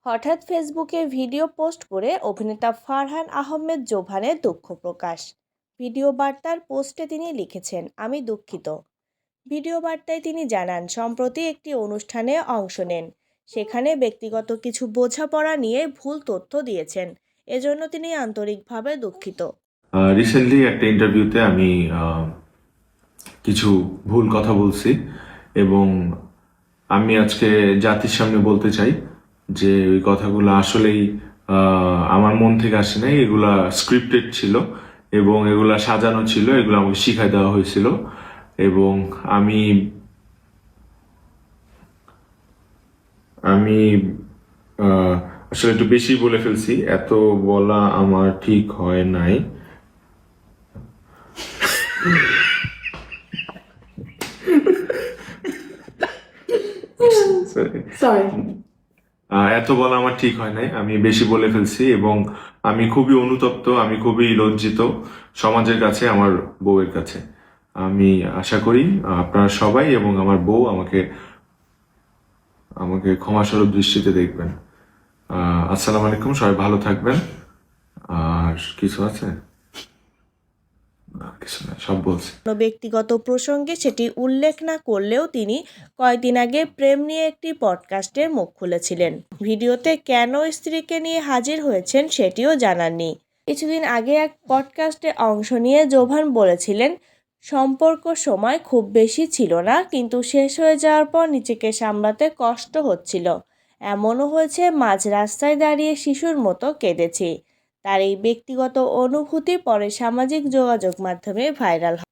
হঠাৎ ফেসবুকে video post করে অভিনেতা ফারহান আহমেদ জোভানের দুঃখ প্রকাশ। ভিডিও বার্তার পোস্টে তিনি লিখেছেন, আমি দুঃখিত। ভিডিও বার্তায় তিনি জানান, সম্প্রতি একটি অনুষ্ঠানে অংশ নেন, সেখানে ব্যক্তিগত কিছু বোঝাপড়া নিয়ে ভুল তথ্য দিয়েছেন, এজন্য তিনি আন্তরিকভাবে দুঃখিত। রিসেন্টলি একটা ইন্টারভিউতে আমি কিছু ভুল কথা বলছি এবং আমি আজকে জাতির সামনে বলতে চাই যে ওই কথাগুলো আসলেই আমার মন থেকে আসে নাই, এগুলা স্ক্রিপ্টেড ছিল এবং এগুলা সাজানো ছিল, এগুলো আমাকে শিখাই দেওয়া হয়েছিল এবং আমি আমি আসলে একটু বেশি বলে ফেলছি, এত বলা আমার ঠিক হয় নাই। এত বলা আমার ঠিক হয় নাই, আমি বেশি বলে ফেলছি এবং আমি খুবই অনুতপ্ত, আমি খুবই লজ্জিত সমাজের কাছে, আমার বউয়ের কাছে। আমি আশা করি আপনারা সবাই এবং আমার বউ আমাকে আমাকে ক্ষমাস্বরূপ দৃষ্টিতে দেখবেন। আসসালামু আলাইকুম, সবাই ভালো থাকবেন। আর কিছু আছে? কিছু না, সব বলছি। ব্যক্তিগত প্রসঙ্গে সেটি উল্লেখ না করলেও তিনি কয়েকদিন আগে প্রেম নিয়ে একটি পডকাস্টের মুখ খুলেছিলেন। ভিডিওতে কেন স্ত্রীকে নিয়ে হাজির হয়েছেন সেটিও জানাননি। কিছুদিন আগে এক পডকাস্টে অংশ নিয়ে জোভান বলেছিলেন, সম্পর্ক সময় খুব বেশি ছিল না, কিন্তু শেষ হয়ে যাওয়ার পর নিজেকে সামলাতে কষ্ট হচ্ছিল। এমনও হয়েছে মাঝ রাস্তায় দাঁড়িয়ে শিশুর মতো কেঁদেছি। তার এই ব্যক্তিগত অনুভূতি পরে সামাজিক যোগাযোগ মাধ্যমে ভাইরাল হয়।